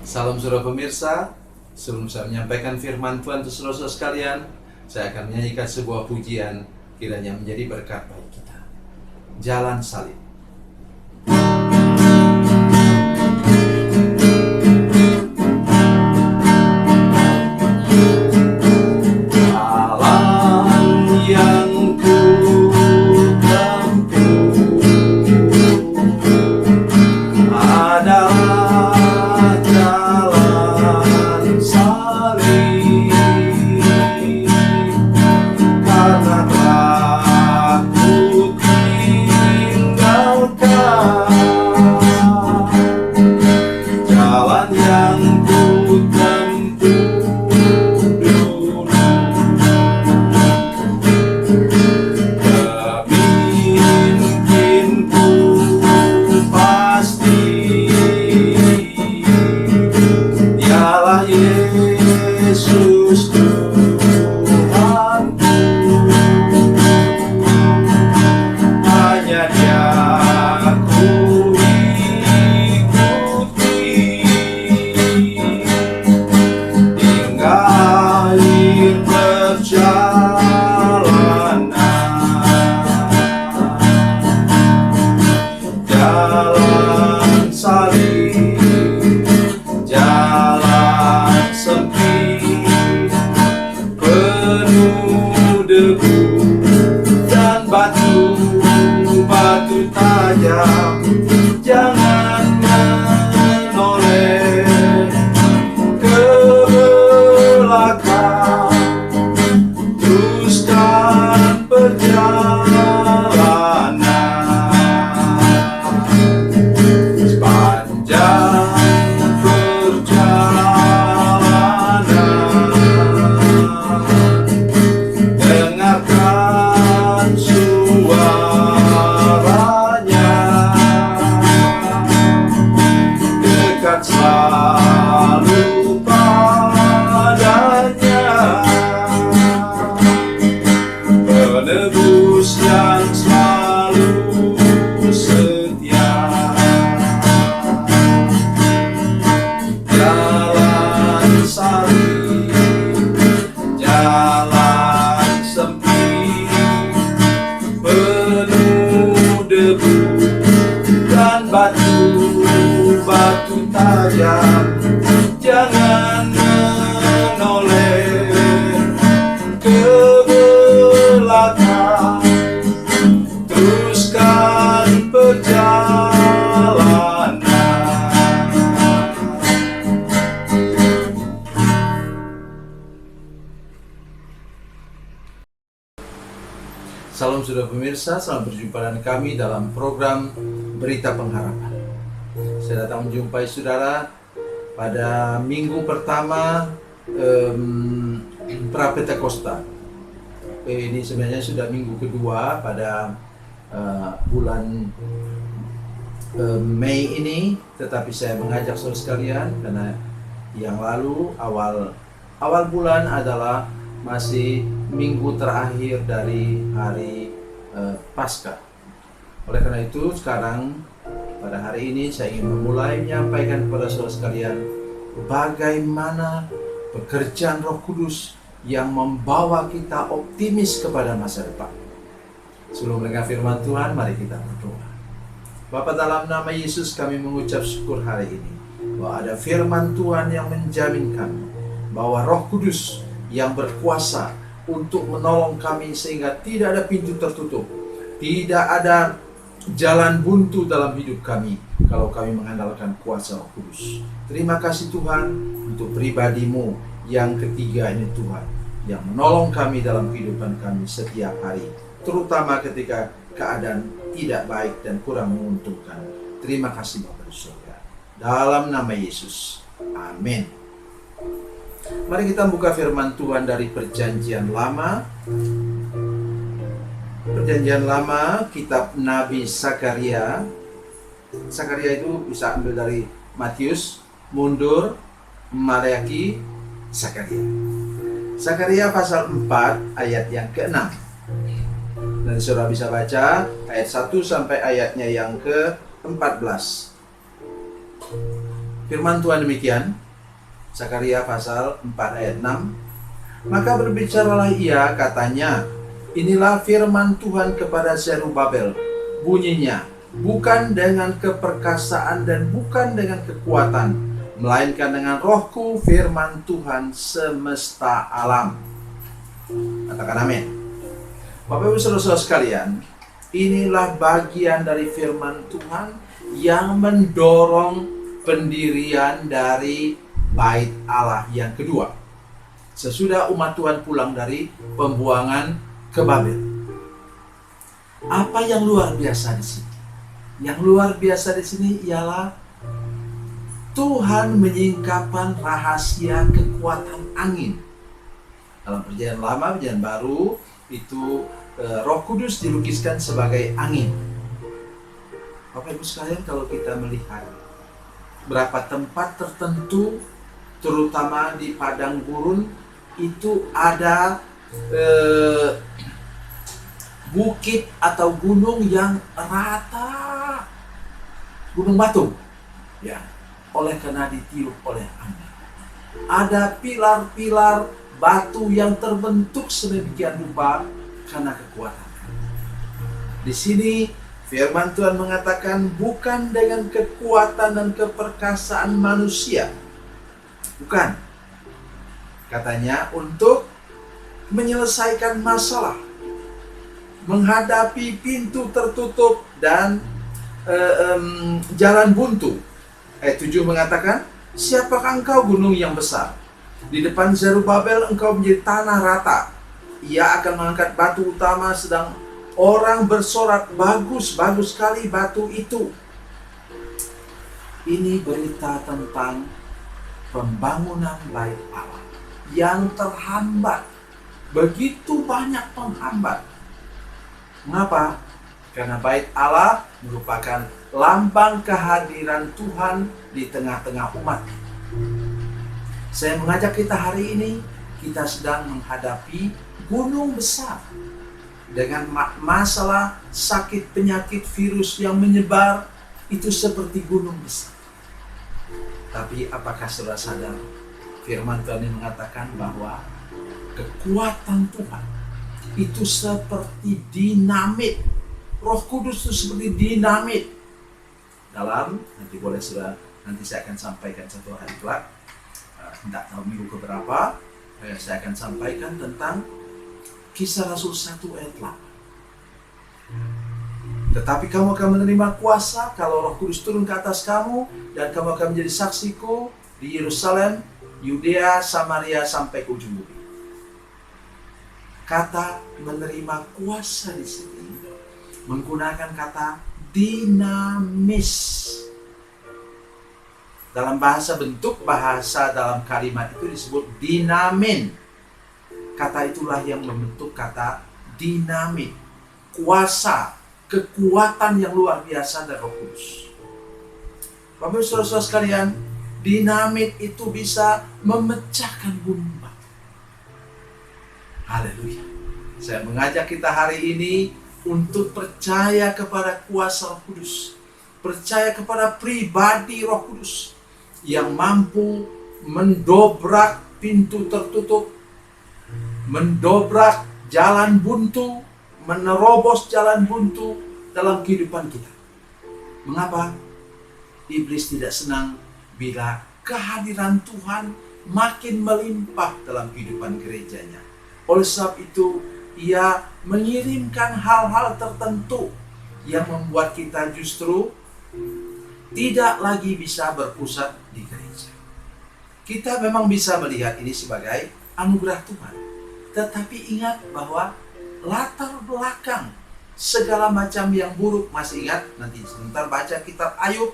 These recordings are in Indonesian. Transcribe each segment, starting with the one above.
Salam saudara pemirsa, sebelum saya menyampaikan firman Tuhan untuk saudara sekalian, saya akan menyanyikan sebuah pujian kiranya menjadi berkat bagi kita. Jalan Salib. Salam saudara pemirsa, selamat berjumpa dengan kami dalam program Berita Pengharapan. Saya datang menjumpai saudara pada minggu pertama Prapentekosta. Ini sebenarnya sudah minggu kedua pada bulan Mei ini, tetapi saya mengajak saudara sekalian karena yang lalu awal bulan adalah masih minggu terakhir dari hari Paskah. Oleh karena itu sekarang pada hari ini saya ingin memulai menyampaikan kepada saudara sekalian bagaimana pekerjaan Roh Kudus yang membawa kita optimis kepada masa depan. Sebelum mendengar firman Tuhan, mari kita berdoa. Bapa, dalam nama Yesus kami mengucap syukur hari ini bahwa ada firman Tuhan yang menjamin kami bahwa Roh Kudus yang berkuasa untuk menolong kami sehingga tidak ada pintu tertutup, tidak ada jalan buntu dalam hidup kami kalau kami mengandalkan kuasa Roh Kudus. Terima kasih Tuhan untuk pribadi-Mu yang ketiga ini Tuhan, yang menolong kami dalam kehidupan kami setiap hari, terutama ketika keadaan tidak baik dan kurang menguntungkan. Terima kasih Bapa di surga. Dalam nama Yesus, amin. Mari kita buka firman Tuhan dari Perjanjian Lama. Perjanjian Lama, kitab Nabi Sakaria. Sakaria itu bisa ambil dari Matius, mundur, Maleaki, Sakaria. Sakaria pasal 4 ayat yang ke-6. Dan saudara bisa baca ayat 1 sampai ayatnya yang ke-14. Firman Tuhan demikian, Zakaria pasal 4 ayat 6. Maka berbicaralah ia, katanya, inilah firman Tuhan kepada Zerubabel, bunyinya, bukan dengan keperkasaan dan bukan dengan kekuatan, melainkan dengan rohku, firman Tuhan semesta alam. Katakan amin. Bapak Ibu Saudara sekalian, inilah bagian dari firman Tuhan yang mendorong pendirian dari Bait Allah yang kedua. Sesudah umat Tuhan pulang dari pembuangan ke Babel. Apa yang luar biasa di sini? Yang luar biasa di sini ialah Tuhan menyingkapkan rahasia kekuatan angin. Dalam Perjanjian Lama, Perjanjian Baru, itu Roh Kudus dilukiskan sebagai angin. Bapak Ibu sekalian, kalau kita melihat berapa tempat tertentu, terutama di padang gurun, itu ada bukit atau gunung yang rata, gunung batu, ya, oleh karena ditiup oleh angin. Ada pilar-pilar batu yang terbentuk sedemikian rupa karena kekuatan. Di sini firman Tuhan mengatakan bukan dengan kekuatan dan keperkasaan manusia. Bukan. Katanya untuk menyelesaikan masalah, menghadapi pintu tertutup dan jalan buntu. Ayat 7 mengatakan, siapakah engkau gunung yang besar? Di depan Zerubabel engkau menjadi tanah rata. Ia akan mengangkat batu utama, sedang orang bersorak, bagus-bagus sekali batu itu. Ini berita tentang pembangunan Bait Allah yang terhambat. Begitu banyak penghambat. Mengapa? Karena Bait Allah merupakan lambang kehadiran Tuhan di tengah-tengah umat. Saya mengajak kita hari ini, kita sedang menghadapi gunung besar dengan masalah sakit, penyakit, virus yang menyebar. Itu seperti gunung besar. Tapi apakah saudara sadar, firman Tuhan ini mengatakan bahwa kekuatan Tuhan itu seperti dinamit. Roh Kudus itu seperti dinamit. Nanti boleh saudara, nanti saya akan sampaikan satu hari kelak, tidak tahu minggu keberapa, saya akan sampaikan tentang Kisah Rasul 1 ayat 8. Tetapi kamu akan menerima kuasa kalau Roh Kudus turun ke atas kamu, dan kamu akan menjadi saksiku di Yerusalem, Yudea, Samaria, sampai ke ujung bumi. Kata menerima kuasa di sini menggunakan kata dinamis. Dalam bahasa bentuk, bahasa dalam kalimat itu disebut dinamin. Kata itulah yang membentuk kata dinamit. Kuasa, kekuatan yang luar biasa dari Roh Kudus. Bapak Ibu Saudara sekalian, dinamit itu bisa memecahkan gunung batu. Haleluya. Saya mengajak kita hari ini untuk percaya kepada kuasa Roh Kudus. Percaya kepada pribadi Roh Kudus yang mampu mendobrak pintu tertutup, mendobrak jalan buntu, menerobos jalan buntu dalam kehidupan kita. Mengapa? Iblis tidak senang bila kehadiran Tuhan makin melimpah dalam kehidupan gerejanya. Oleh sebab itu, ia mengirimkan hal-hal tertentu yang membuat kita justru tidak lagi bisa berpusat di gereja. Kita memang bisa melihat ini sebagai anugerah Tuhan. Tetapi ingat bahwa latar belakang segala macam yang buruk, masih ingat nanti sebentar baca kitab Ayub,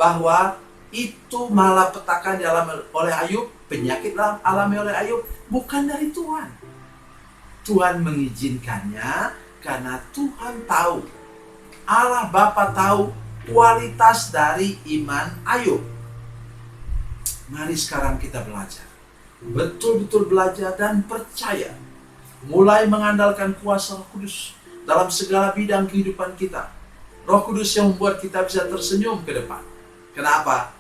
bahwa itu malapetaka dialami oleh Ayub, penyakit alami oleh Ayub, bukan dari Tuhan. Tuhan mengizinkannya karena Tuhan tahu, Allah Bapa tahu kualitas dari iman Ayub. Mari sekarang kita belajar, betul-betul belajar dan percaya, mulai mengandalkan kuasa Roh Kudus dalam segala bidang kehidupan kita. Roh Kudus yang membuat kita bisa tersenyum ke depan. Kenapa?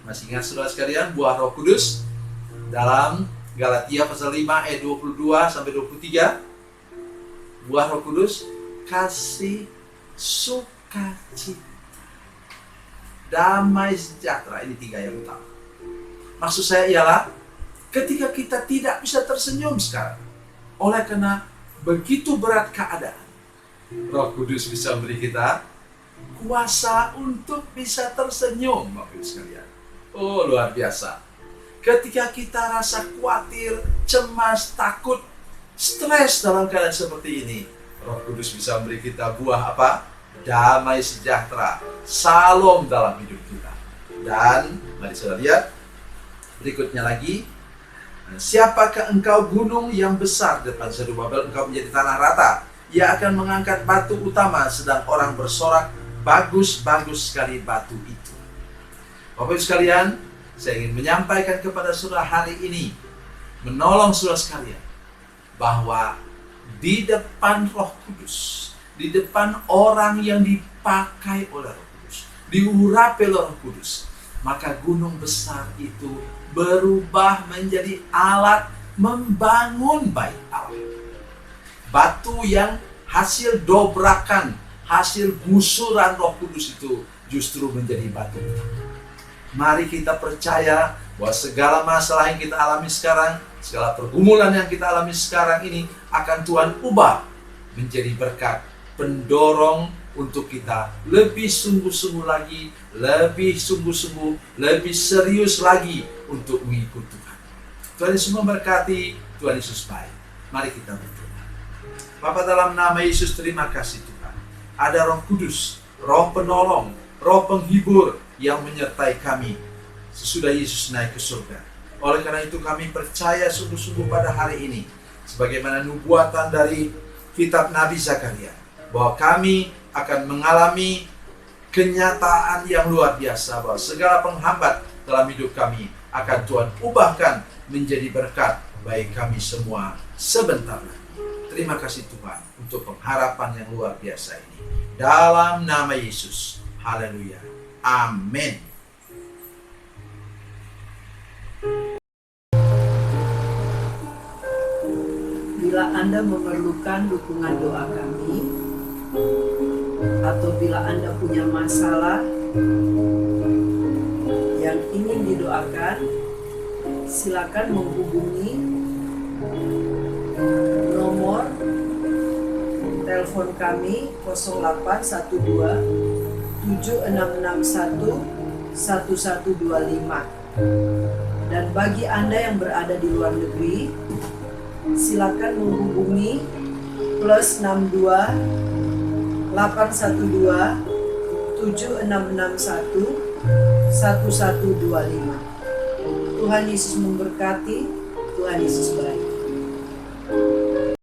Masih ingat saudara sekalian buah Roh Kudus dalam Galatia pasal 5 ayat 22 sampai 23? Buah Roh Kudus, kasih, sukacita, damai sejahtera. Ini 3 yang utama. Maksud saya ialah ketika kita tidak bisa tersenyum sekarang oleh karena begitu berat keadaan, Roh Kudus bisa memberi kita kuasa untuk bisa tersenyum, Bapak Ibu sekalian. Oh, luar biasa. Ketika kita rasa khawatir, cemas, takut, stres dalam keadaan seperti ini, Roh Kudus bisa memberi kita buah apa? Damai sejahtera, salom dalam hidup kita. Dan mari saudara lihat berikutnya lagi. Siapakah engkau gunung yang besar depan Zerubabel, engkau menjadi tanah rata. Ia akan mengangkat batu utama, sedang orang bersorak, bagus-bagus sekali batu itu. Bapak Ibu sekalian, saya ingin menyampaikan kepada saudara hari ini, menolong saudara sekalian, bahwa di depan Roh Kudus, di depan orang yang dipakai oleh Roh Kudus, diurapi oleh Roh Kudus, maka gunung besar itu berubah menjadi alat membangun bait Allah. Batu yang hasil dobrakan, hasil gusuran Roh Kudus itu justru menjadi batu. Mari kita percaya bahwa segala masalah yang kita alami sekarang, segala pergumulan yang kita alami sekarang ini akan Tuhan ubah menjadi berkat, pendorong untuk kita lebih sungguh-sungguh lagi, lebih sungguh-sungguh, lebih serius lagi untuk mengikut Tuhan. Tuhan Yesus memberkati, Tuhan Yesus baik. Mari kita berdoa. Bapa, dalam nama Yesus, terima kasih Tuhan. Ada Roh Kudus, Roh penolong, Roh penghibur yang menyertai kami sesudah Yesus naik ke surga. Oleh karena itu kami percaya sungguh-sungguh pada hari ini, sebagaimana nubuatan dari kitab Nabi Zakaria, bahwa kami akan mengalami kenyataan yang luar biasa, bahwa segala penghambat dalam hidup kami akan Tuhan ubahkan menjadi berkat bagi kami semua sebentar lagi. Terima kasih Tuhan untuk pengharapan yang luar biasa ini. Dalam nama Yesus. Haleluya. Amin. Bila Anda memerlukan dukungan doa kami, atau bila Anda punya masalah yang ingin didoakan, silakan menghubungi nomor telepon kami 0812 7661 1125. Dan bagi Anda yang berada di luar negeri, silakan menghubungi +62 812 7661 1125. Tuhan Yesus memberkati, Tuhan Yesus baik.